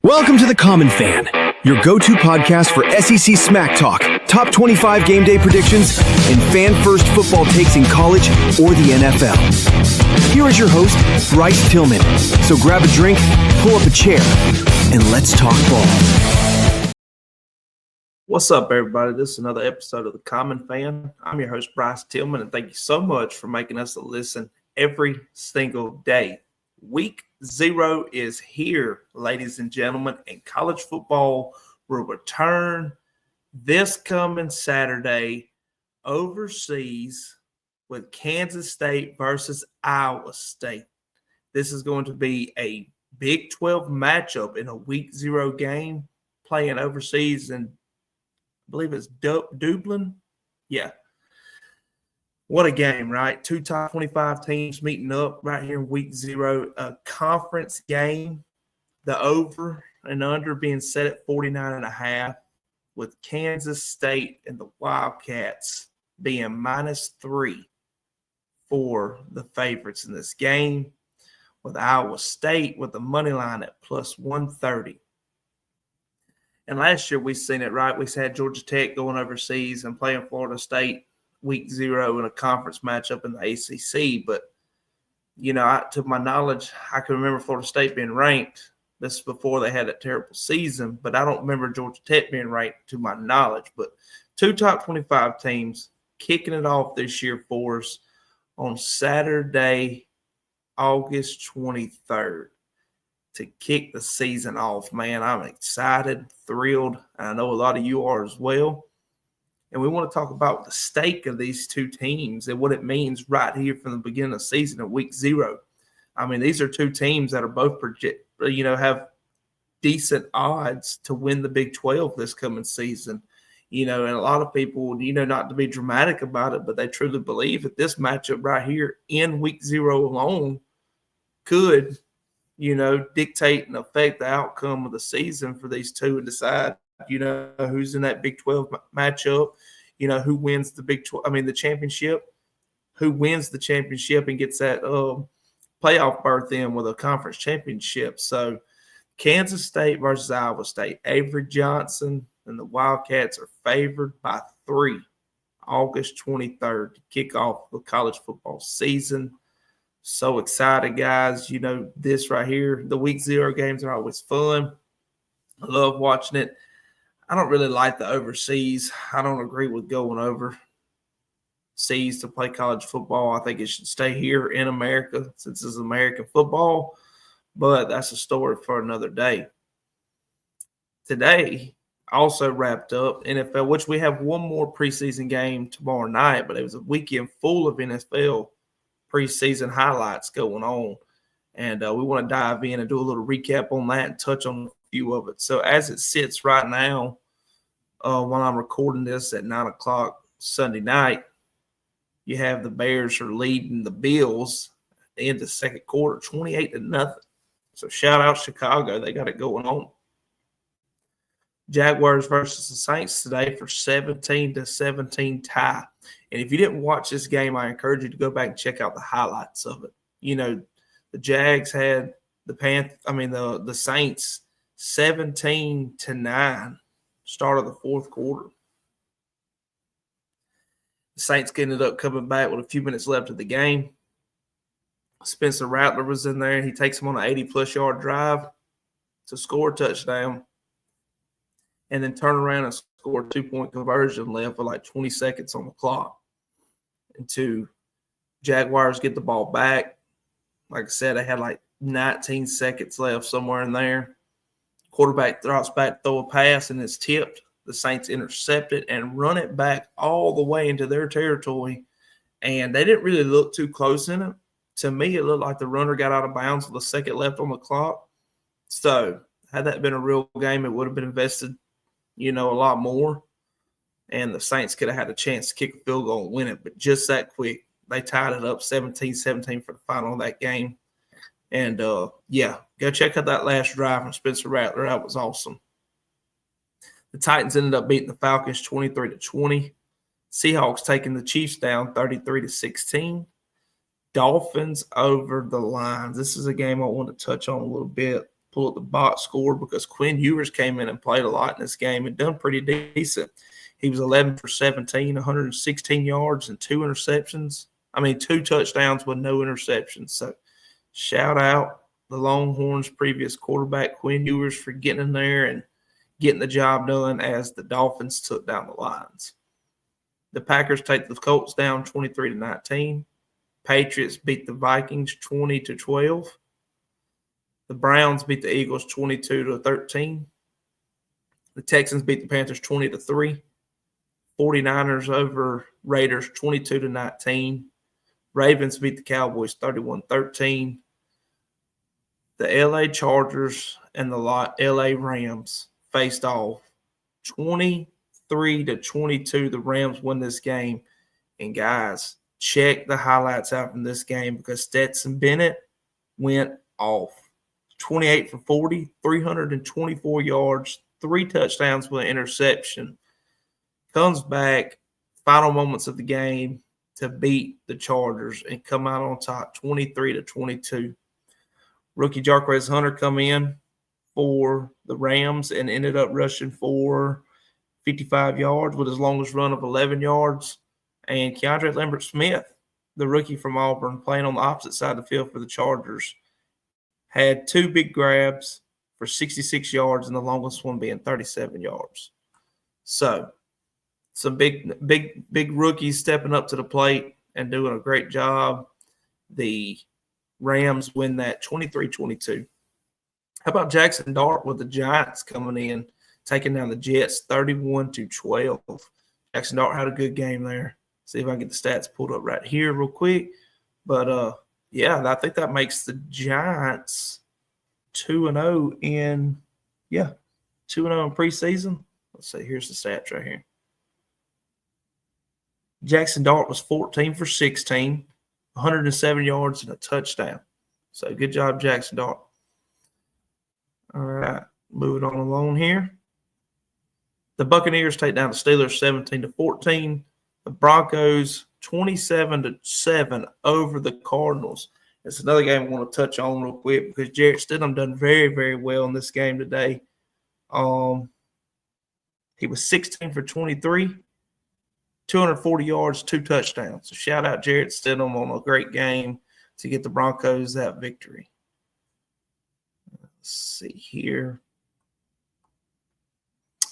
Welcome to The Common Fan, your go-to podcast for SEC smack talk, top 25 game day predictions, and fan-first football takes in college or the NFL. Here is your host, Bryce Tillman. So grab a drink, pull up a chair, and let's talk ball. What's up, everybody? This is another episode of The Common Fan. I'm your host, Bryce Tillman, and thank you so much for making us a listen every single day. Week 0 is here, ladies and gentlemen, and college football will return this coming Saturday overseas with Kansas State versus Iowa State. This is going to be a Big 12 matchup in a Week 0 game playing overseas in, I believe it's Dublin. Yeah. What a game, right? 2 top 25 teams meeting up right here in Week 0. A conference game, the over and under being set at 49.5, with Kansas State and the Wildcats being -3 for the favorites in this game, with Iowa State with the money line at +130. And last year we seen it, right? We had Georgia Tech going overseas and playing Florida State Week 0 in a conference matchup in the ACC. But, you know, to my knowledge, I can remember Florida State being ranked. This is before they had that terrible season. But I don't remember Georgia Tech being ranked to my knowledge. But 2 top 25 teams kicking it off this year for us on Saturday, August 23rd. To kick the season off, man. I'm excited, thrilled, and I know a lot of you are as well. And we want to talk about the stake of these two teams and what it means right here from the beginning of the season in Week 0. I mean, these are two teams that are both have decent odds to win the Big 12 this coming season. And a lot of people, not to be dramatic about it, but they truly believe that this matchup right here in Week 0 alone could dictate and affect the outcome of the season for these two and decide, who's in that Big 12 matchup, who wins the the championship, who wins the championship and gets that playoff berth in with a conference championship. So Kansas State versus Iowa State. Avery Johnson and the Wildcats are favored by 3, August 23rd to kick off the college football season. So excited, guys. This right here, the Week 0 games are always fun. I love watching it. I don't really like the overseas. I don't agree with going overseas to play college football. I think it should stay here in America since it's American football. But that's a story for another day. Today also wrapped up NFL, which we have one more preseason game tomorrow night, but it was a weekend full of NFL preseason highlights going on. And we want to dive in and do a little recap on that and touch on a few of it. So as it sits right now, while I'm recording this at 9 o'clock Sunday night, you have the Bears are leading the Bills at the end of the second quarter, 28-0. So shout out Chicago. They got it going on. Jaguars versus the Saints today for 17-17 tie. And if you didn't watch this game, I encourage you to go back and check out the highlights of it. The Jags had the Saints 17-9 start of the fourth quarter. The Saints ended up coming back with a few minutes left of the game. Spencer Rattler was in there. He takes him on an 80-plus yard drive to score a touchdown and then turn around and score a 2-point conversion left with like 20 seconds on the clock. And Jaguars get the ball back. Like I said, they had like 19 seconds left somewhere in there. Quarterback drops back, throw a pass, and it's tipped. The Saints intercept it and run it back all the way into their territory. And they didn't really look too close in it. To me, it looked like the runner got out of bounds with a second left on the clock. So had that been a real game, it would have been invested, a lot more. And the Saints could have had a chance to kick a field goal and win it. But just that quick, they tied it up 17-17 for the final of that game. And, go check out that last drive from Spencer Rattler. That was awesome. The Titans ended up beating the Falcons 23-20. Seahawks taking the Chiefs down 33-16. Dolphins over the Lions. This is a game I want to touch on a little bit. pull up the box score because Quinn Ewers came in and played a lot in this game and done pretty decent. He was 11 for 17, 116 yards and 2 interceptions. 2 touchdowns with no interceptions. So shout out the Longhorns' previous quarterback, Quinn Ewers, for getting in there and getting the job done as the Dolphins took down the Lions. The Packers take the Colts down 23-19. Patriots beat the Vikings 20-12. The Browns beat the Eagles 22-13. The Texans beat the Panthers 20-3. 49ers over Raiders 22-19. Ravens beat the Cowboys 31-13. The LA Chargers and the LA Rams faced off 23-22. The Rams won this game. And guys, check the highlights out from this game because Stetson Bennett went off. 28 for 40, 324 yards, 3 touchdowns with an interception. Comes back, final moments of the game to beat the Chargers and come out on top 23-22. Rookie Jarquez Hunter come in for the Rams and ended up rushing for 55 yards with his longest run of 11 yards. And Keandre Lambert-Smith, the rookie from Auburn, playing on the opposite side of the field for the Chargers, had 2 big grabs for 66 yards and the longest one being 37 yards. So some big rookies stepping up to the plate and doing a great job. The Rams win that 23-22. How about Jackson Dart with the Giants coming in, taking down the Jets 31-12. Jackson Dart had a good game there. See if I can get the stats pulled up right here real quick. But, I think that makes the Giants 2-0 in preseason. Let's see. Here's the stats right here. Jackson Dart was 14 for 16, 107 yards and a touchdown. So good job, Jackson Dart. All right, moving on along here. The Buccaneers take down the Steelers 17-14. The Broncos 27-7 over the Cardinals. It's another game I want to touch on real quick because Jarrett Stidham done very, very well in this game today. He was 16 for 23, 240 yards, 2 touchdowns. So shout out Jarrett Stidham on a great game to get the Broncos that victory. Let's see here.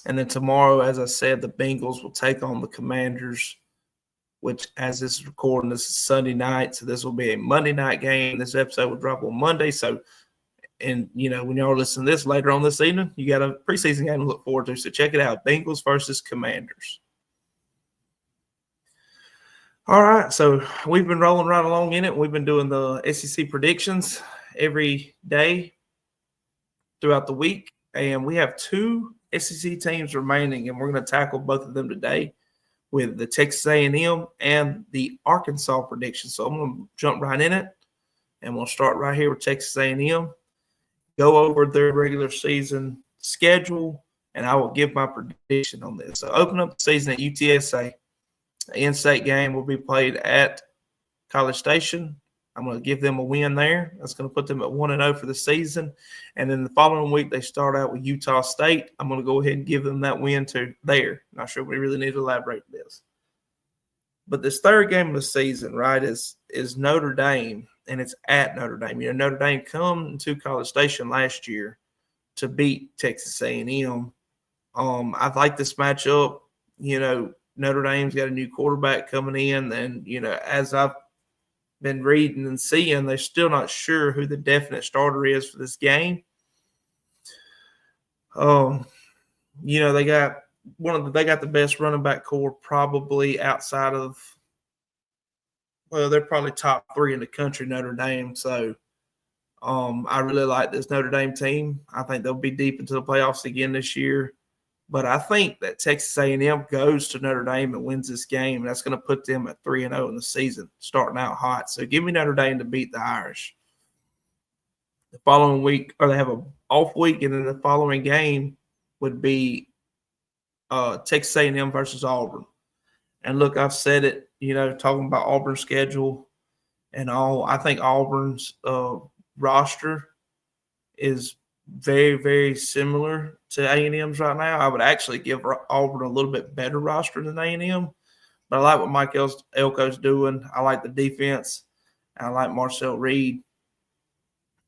And then tomorrow, as I said, the Bengals will take on the Commanders, which as this is recording, this is Sunday night. So this will be a Monday night game. This episode will drop on Monday. So, and, when y'all listen to this later on this evening, you got a preseason game to look forward to. So check it out, Bengals versus Commanders. All right, so we've been rolling right along in it. We've been doing the SEC predictions every day throughout the week, and we have 2 SEC teams remaining, and we're going to tackle both of them today with the Texas A&M and the Arkansas prediction. So I'm going to jump right in it, and we'll start right here with Texas A&M, go over their regular season schedule, and I will give my prediction on this. So open up the season at UTSA. The in-state game will be played at College Station. I'm going to give them a win there. That's going to put them at 1-0 for the season. And then the following week, they start out with Utah State. I'm going to go ahead and give them that win to there. Not sure we really need to elaborate this. But this third game of the season, right, is Notre Dame, and it's at Notre Dame. Notre Dame come to College Station last year to beat Texas A&M. I like this matchup. Notre Dame's got a new quarterback coming in, and, as I've been reading and seeing, they're still not sure who the definite starter is for this game. They got the best running back core probably outside of, they're probably top 3 in the country, Notre Dame. So I really like this Notre Dame team. I think they'll be deep into the playoffs again this year. But I think that Texas A&M goes to Notre Dame and wins this game, and that's going to put them at 3-0 in the season, starting out hot. So give me Notre Dame to beat the Irish. The following week, or they have an off week, and then the following game would be Texas A&M versus Auburn. And look, I've said it, talking about Auburn's schedule and all. I think Auburn's roster is very, very similar to A&M's right now. I would actually give Auburn a little bit better roster than A&M, but I like what Mike Elko's doing. I like the defense. And I like Marcel Reed.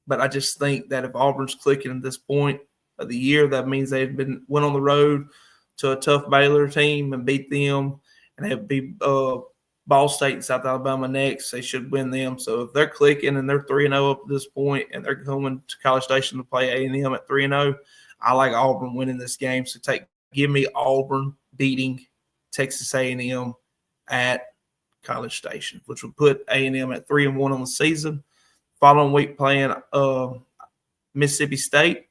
But I just think that if Auburn's clicking at this point of the year, that means they've went on the road to a tough Baylor team and beat them, and they'll be Ball State and South Alabama next. They should win them. So if they're clicking and they're 3-0 up to this point, and they're going to College Station to play A&M at 3-0, I like Auburn winning this game. So give me Auburn beating Texas A&M at College Station, which would put A&M at 3-1 on the season. Following week playing Mississippi State.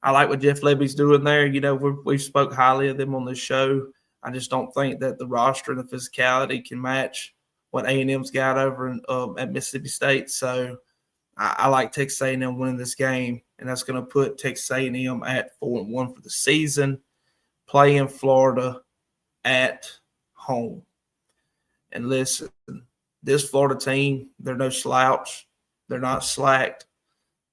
I like what Jeff Lebby's doing there. You know, we spoke highly of them on this show. I just don't think that the roster and the physicality can match what A&M's got over at Mississippi State. So I like Texas A&M winning this game, and that's going to put Texas A&M at 4-1 for the season, playing Florida at home. And listen, this Florida team, they're no slouch. They're not slacked.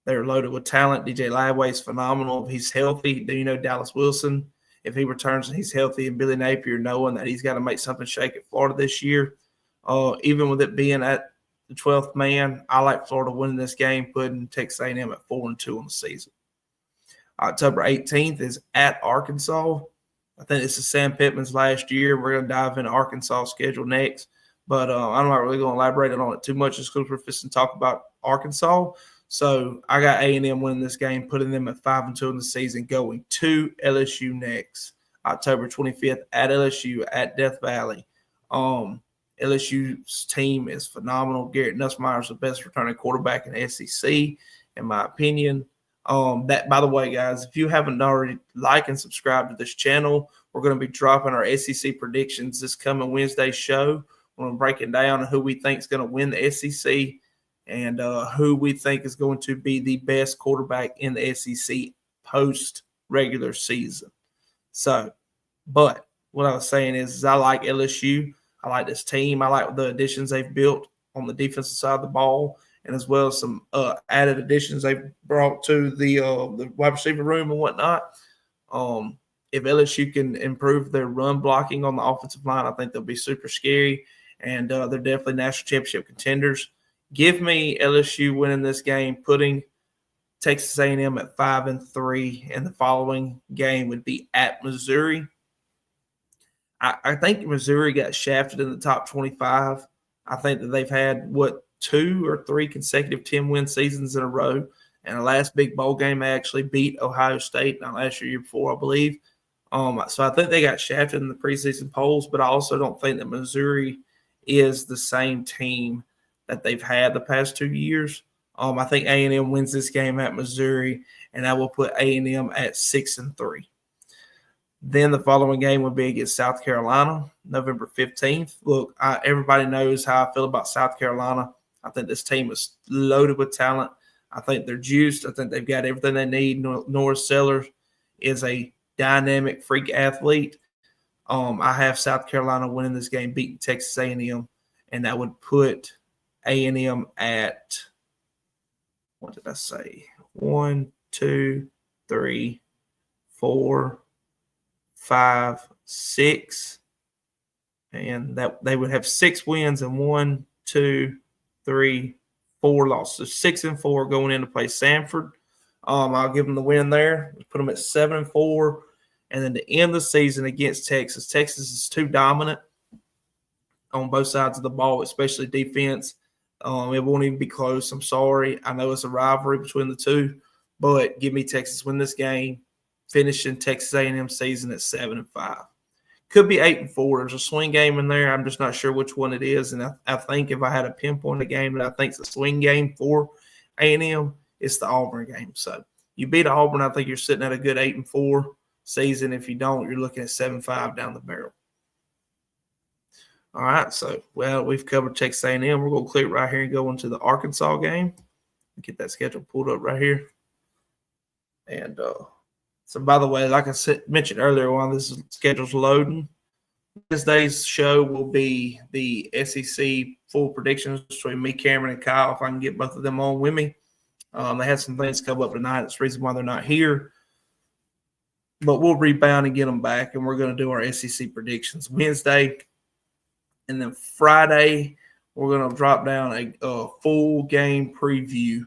They're loaded with talent. DJ Ladway is phenomenal. If he's healthy, then you know Dallas Wilson, if he returns and he's healthy, and Billy Napier knowing that he's got to make something shake at Florida this year, even with it being at the 12th man, I like Florida winning this game, putting Texas A&M at 4-2 on the season. October 18th is at Arkansas. I think this is Sam Pittman's last year. We're going to dive into Arkansas' schedule next. But I'm not really going to elaborate on it too much just because we're fixing to talk about Arkansas. So I got A&M winning this game, putting them at 5-2 in the season, going to LSU next, October 25th at LSU at Death Valley. LSU's team is phenomenal. Garrett Nussmeier is the best returning quarterback in the SEC, in my opinion. That, by the way, guys, if you haven't already liked and subscribed to this channel, we're going to be dropping our SEC predictions this coming Wednesday show. We're breaking down who we think is going to win the SEC and who we think is going to be the best quarterback in the SEC post-regular season. So, but what I was saying is I like LSU. I like this team. I like the additions they've built on the defensive side of the ball, and as well as some added additions they've brought to the wide receiver room and whatnot. If LSU can improve their run blocking on the offensive line, I think they'll be super scary. And they're definitely national championship contenders. Give me LSU winning this game, putting Texas A&M at 5-3, and the following game would be at Missouri. I think Missouri got shafted in the top 25. I think that they've had, 2 or 3 consecutive 10-win seasons in a row. And the last big bowl game, they actually beat Ohio State, not last year before, I believe. So I think they got shafted in the preseason polls, but I also don't think that Missouri is the same team that they've had the past 2 years. I think A&M wins this game at Missouri, and I will put A&M at 6-3. Then the following game will be against South Carolina, November 15th. Look, everybody knows how I feel about South Carolina. I think this team is loaded with talent. I think they're juiced. I think they've got everything they need. Norris Sellers is a dynamic freak athlete. I have South Carolina winning this game, beating Texas A&M, and that would put A&M at, what did I say? 1, 2, 3, 4, 5, 6, and that they would have 6 wins and 1, 2, 3, 4 losses. 6-4 going in to play Samford. I'll give them the win there. Put them at 7-4. And then to end the season against Texas. Texas is too dominant on both sides of the ball, especially defense. It won't even be close. I'm sorry. I know it's a rivalry between the two, but give me Texas win this game, finishing Texas A&M season at 7-5. Could be 8-4. There's a swing game in there. I'm just not sure which one it is. And I think if I had a pinpoint a game that I think is a swing game for A&M, it's the Auburn game. So you beat Auburn, I think you're sitting at a good 8-4 season. If you don't, you're looking at 7-5 down the barrel. All right, so, we've covered Texas A&M. We're going to click right here and go into the Arkansas game. Get that schedule pulled up right here. And so, by the way, like I mentioned earlier, while this schedule's loading, Wednesday's show will be the SEC full predictions between me, Cameron, and Kyle, if I can get both of them on with me. They had some things come up tonight. That's the reason why they're not here. But we'll rebound and get them back, and we're going to do our SEC predictions Wednesday. And then Friday, we're going to drop down a full game preview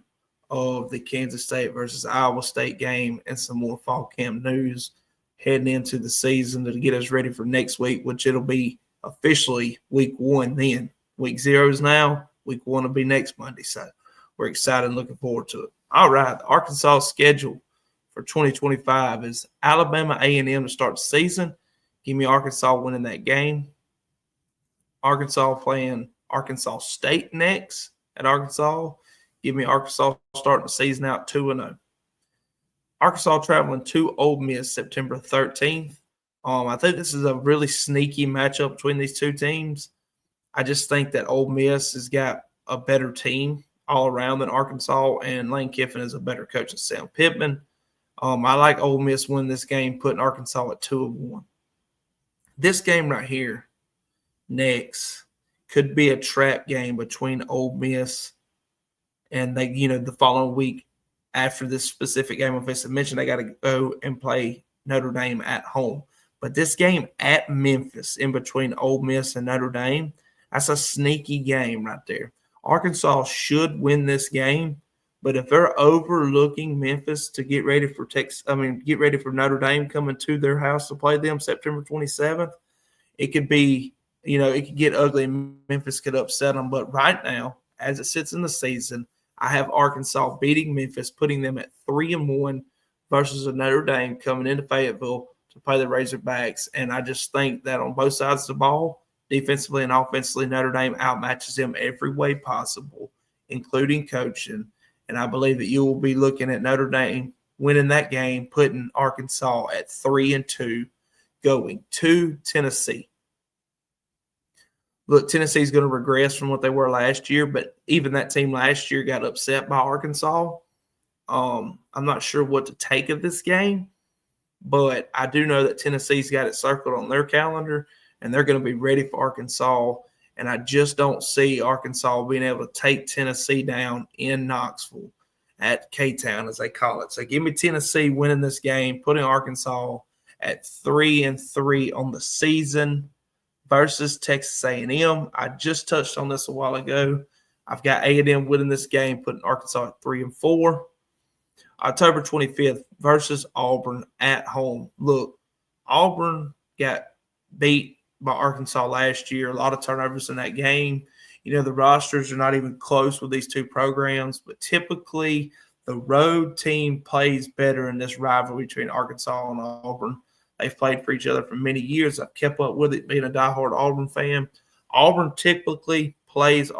of the Kansas State versus Iowa State game and some more fall camp news heading into the season to get us ready for next week, which it'll be officially week 1 then. Week 0 is now. Week 1 will be next Monday. So we're excited and looking forward to it. All right, the Arkansas schedule for 2025 is Alabama A&M to start the season. Give me Arkansas winning that game. Arkansas playing Arkansas State next at Arkansas. Give me Arkansas starting the season out 2-0. Arkansas traveling to Ole Miss September 13th. I think this is a really sneaky matchup between these two teams. I just think that Ole Miss has got a better team all around than Arkansas, and Lane Kiffin is a better coach than Sam Pittman. I like Ole Miss winning this game, putting Arkansas at 2-1. This game right here, next, could be a trap game between Ole Miss and the following week after this specific game. If it's mentioned, they got to go and play Notre Dame at home. But this game at Memphis, in between Ole Miss and Notre Dame, that's a sneaky game right there. Arkansas should win this game. But if they're overlooking Memphis to get ready for Notre Dame coming to their house to play them September 27th, it could be, it could get ugly and Memphis could upset them. But right now, as it sits in the season, I have Arkansas beating Memphis, putting them at 3-1 versus a Notre Dame coming into Fayetteville to play the Razorbacks. And I just think that on both sides of the ball, defensively and offensively, Notre Dame outmatches them every way possible, including coaching. And I believe that you will be looking at Notre Dame winning that game, putting Arkansas at 3-2, going to Tennessee. Look, Tennessee is going to regress from what they were last year, but even that team last year got upset by Arkansas. I'm not sure what to take of this game, but I do know that Tennessee's got it circled on their calendar, and they're going to be ready for Arkansas. And I just don't see Arkansas being able to take Tennessee down in Knoxville at K-Town, as they call it. So give me Tennessee winning this game, putting Arkansas at 3-3 on the season versus Texas A&M. I just touched on this a while ago. I've got A&M winning this game, putting Arkansas at 3-4. October 25th versus Auburn at home. Look, Auburn got beat by Arkansas last year. A lot of turnovers in that game. The rosters are not even close with these two programs, but typically the road team plays better in this rivalry between Arkansas and Auburn. They've played for each other for many years. I've kept up with it being a diehard Auburn fan. Auburn typically plays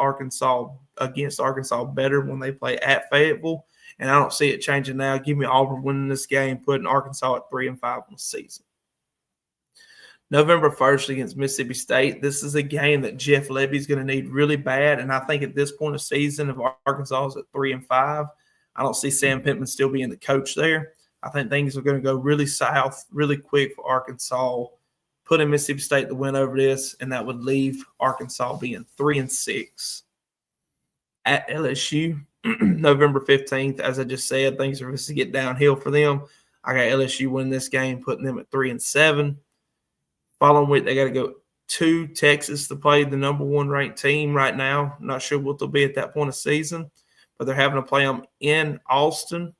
against Arkansas better when they play at Fayetteville, and I don't see it changing now. Give me Auburn winning this game, putting Arkansas at 3-5 on the season. November 1st against Mississippi State. This is a game that Jeff Lebby's going to need really bad, and I think at this point of season, if Arkansas is at 3-5, I don't see Sam Pittman still being the coach there. I think things are going to go really south really quick for Arkansas, putting Mississippi State to win over this, and that would leave Arkansas being 3-6. At LSU, November 15th, as I just said, things are going to get downhill for them. I got LSU winning this game, putting them at 3-7. Following week, they got to go to Texas to play the number 1 ranked team right now. I'm not sure what they'll be at that point of season, but they're having to play them in Austin.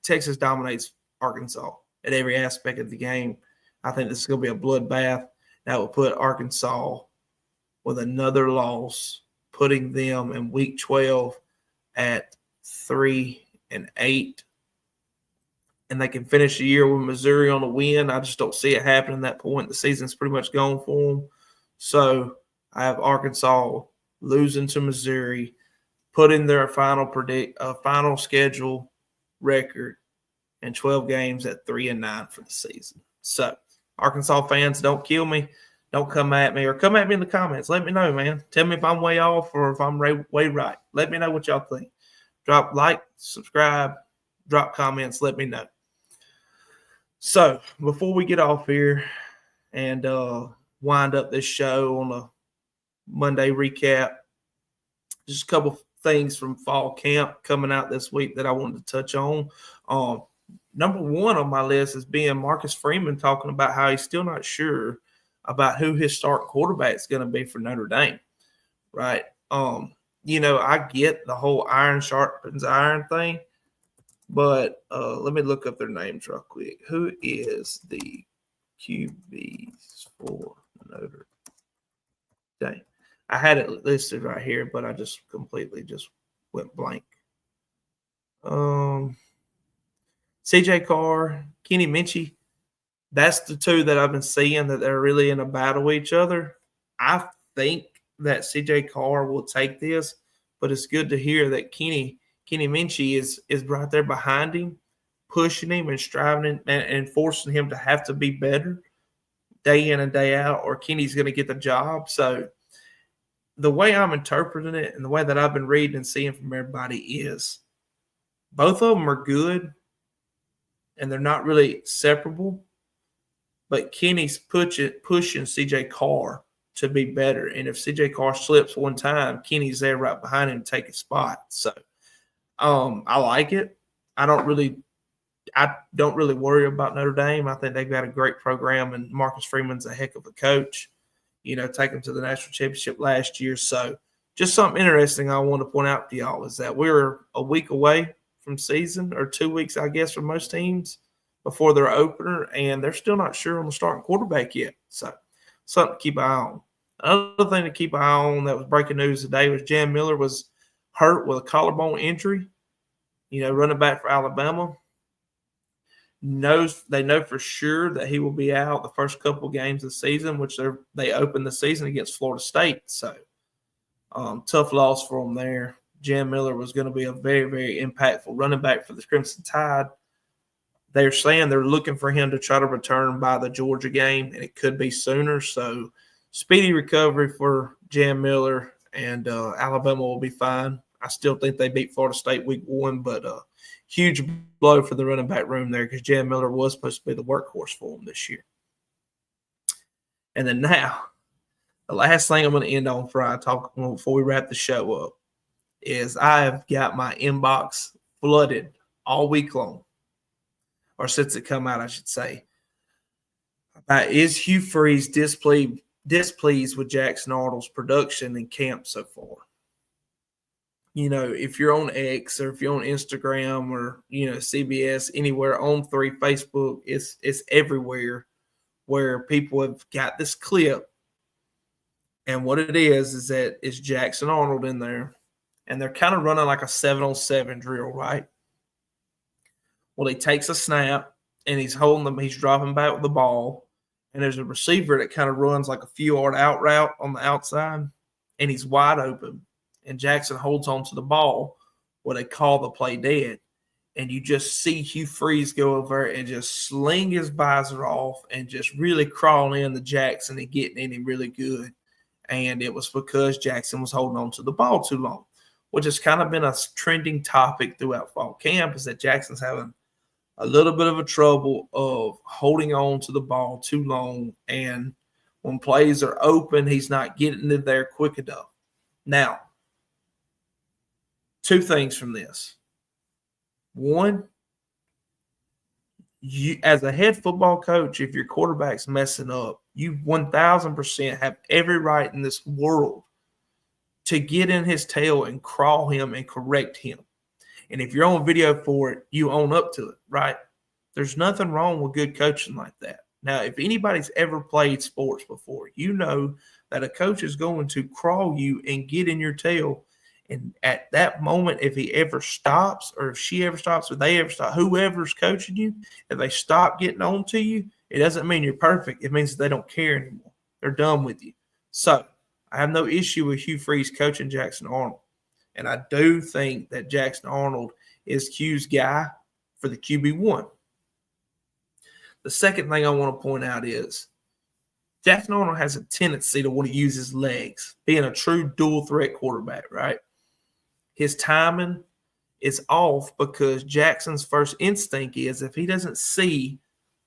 Texas dominates Arkansas at every aspect of the game. I think this is going to be a bloodbath. That will put Arkansas with another loss, putting them in week 12 at 3-8. And they can finish the year with Missouri on a win. I just don't see it happening at that point. The season's pretty much gone for them. So I have Arkansas losing to Missouri, putting their final schedule record in 12 games at 3-9 for the season. So Arkansas fans, don't kill me. Don't come at me, or come at me in the comments. Let me know, man. Tell me if I'm way off or if I'm way right. Let me know what y'all think. Drop like, subscribe, drop comments. Let me know. So before we get off here and wind up this show on a Monday recap, just a couple things from fall camp coming out this week that I wanted to touch on. Number one on my list is being Marcus Freeman talking about how he's still not sure about who his starting quarterback is going to be for Notre Dame, right? I get the whole iron sharpens iron thing, but let me look up their names real quick. Who is the QBs for Notre Dame? I had it listed right here, but I just completely just went blank. CJ Carr, Kenny Minchie, that's the two that I've been seeing that they're really in a battle with each other. I think that CJ Carr will take this, but it's good to hear that Kenny Minchie is right there behind him, pushing him and striving and forcing him to have to be better day in and day out, or Kenny's going to get the job. So the way I'm interpreting it and the way that I've been reading and seeing from everybody is both of them are good and they're not really separable, but Kenny's pushing CJ Carr to be better. And if CJ Carr slips one time, Kenny's there right behind him to take his spot. So I like it. I don't really worry about Notre Dame. I think they've got a great program, and Marcus Freeman's a heck of a coach. Take them to the national championship last year. So just something interesting I want to point out to y'all is that we're a week away from season, or 2 weeks, I guess, for most teams before their opener, and they're still not sure on the starting quarterback yet. So something to keep an eye on. Another thing to keep an eye on that was breaking news today was Jan Miller was hurt with a collarbone injury, running back for Alabama. They know for sure that he will be out the first couple games of the season, which they opened the season against Florida State. So tough loss for them there. Jan Miller was going to be a very, very impactful running back for the Crimson Tide. They're saying they're looking for him to try to return by the Georgia game, and it could be sooner. So speedy recovery for Jan Miller, and Alabama will be fine. I still think they beat Florida State week 1, but huge blow for the running back room there because Jan Miller was supposed to be the workhorse for them this year. And then now, the last thing I'm going to end on before we wrap the show up is I have got my inbox flooded all week long, or since it come out, I should say. Is Hugh Freeze displeased with Jackson Arnold's production in camp so far? If you're on X or if you're on Instagram or, CBS, anywhere on Facebook, it's everywhere where people have got this clip. And what it is that it's Jackson Arnold in there, and they're kind of running like a 7-on-7 drill, right? Well, he takes a snap, and he's dropping back with the ball, and there's a receiver that kind of runs like a few-yard out route on the outside, and he's wide open. And Jackson holds on to the ball, what they call the play dead. And you just see Hugh Freeze go over and just sling his visor off and just really crawl in to Jackson and getting in him really good. And it was because Jackson was holding on to the ball too long, which has kind of been a trending topic throughout fall camp, is that Jackson's having a little bit of a trouble of holding on to the ball too long. And when plays are open, he's not getting it there quick enough. Now, 2 things from this. One, you as a head football coach, if your quarterback's messing up, you 1,000% have every right in this world to get in his tail and crawl him and correct him. And if you're on video for it, you own up to it, right? There's nothing wrong with good coaching like that. Now, if anybody's ever played sports before, you know that a coach is going to crawl you and get in your tail. And at that moment, if he ever stops, or if she ever stops, or they ever stop, whoever's coaching you, if they stop getting on to you, it doesn't mean you're perfect. It means that they don't care anymore. They're done with you. So I have no issue with Hugh Freeze coaching Jackson Arnold. And I do think that Jackson Arnold is Hugh's guy for the QB1. The second thing I want to point out is Jackson Arnold has a tendency to want to use his legs, being a true dual threat quarterback, right? His timing is off because Jackson's first instinct is if he doesn't see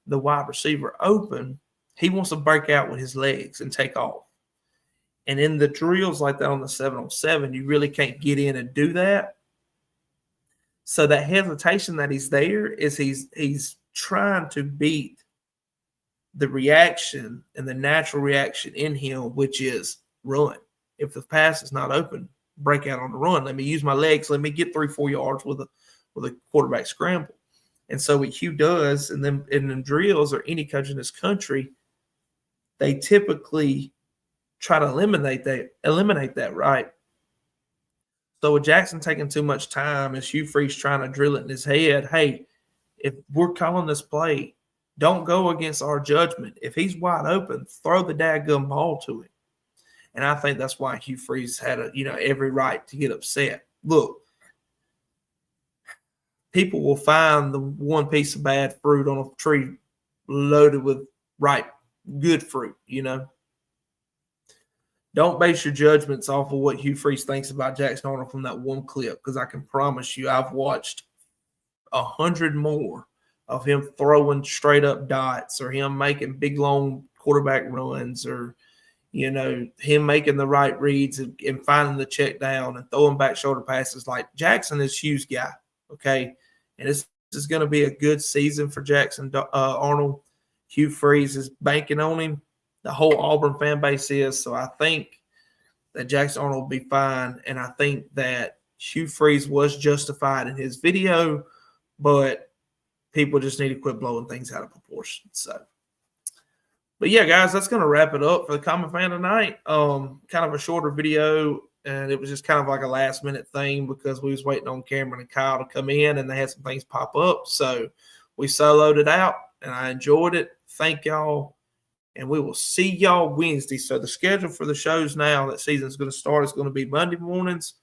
the wide receiver open, he wants to break out with his legs and take off. And in the drills like that on the 7-on-7, you really can't get in and do that. So that hesitation that he's there is he's trying to beat the reaction and the natural reaction in him, which is run. If the pass is not open, break out on the run. Let me use my legs. Let me get 3-4 yards with a quarterback scramble. And so what Hugh does in them drills, or any coach in this country, they typically try to eliminate that, right? So with Jackson taking too much time, as Hugh Freeze trying to drill it in his head, hey, if we're calling this play, don't go against our judgment. If he's wide open, throw the dadgum ball to him. And I think that's why Hugh Freeze had every right to get upset. Look, people will find the one piece of bad fruit on a tree loaded with ripe, good fruit, Don't base your judgments off of what Hugh Freeze thinks about Jackson Arnold from that one clip, because I can promise you I've watched 100 more of him throwing straight up dots, or him making big, long quarterback runs, or, him making the right reads and finding the check down and throwing back shoulder passes. Like, Jackson is Hugh's guy, okay? And this is going to be a good season for Jackson Arnold. Hugh Freeze is banking on him. The whole Auburn fan base is. So I think that Jackson Arnold will be fine. And I think that Hugh Freeze was justified in his video, but people just need to quit blowing things out of proportion. So, but yeah, guys, that's going to wrap it up for the Common Fan tonight. Kind of a shorter video, and it was just kind of like a last-minute thing because we was waiting on Cameron and Kyle to come in, and they had some things pop up. So we soloed it out, and I enjoyed it. Thank y'all. And we will see y'all Wednesday. So the schedule for the shows now that season's going to start is going to be Monday mornings,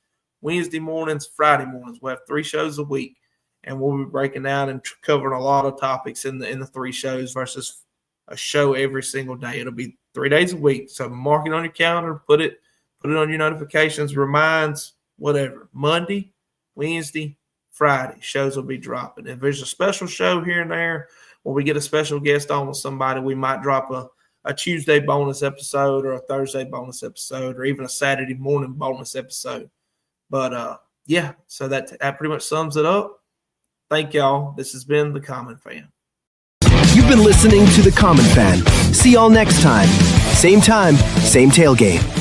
Wednesday mornings, Friday mornings. We'll have 3 shows a week, and we'll be breaking down and covering a lot of topics in the 3 shows versus a show every single day. It'll be 3 days a week. So mark it on your calendar, put it on your notifications, reminds, whatever. Monday, Wednesday, Friday, shows will be dropping. If there's a special show here and there where we get a special guest on with somebody, we might drop a Tuesday bonus episode or a Thursday bonus episode or even a Saturday morning bonus episode. But, yeah, so that pretty much sums it up. Thank y'all. This has been The Common Fan. You've been listening to The Common Fan. See y'all next time. Same tailgate.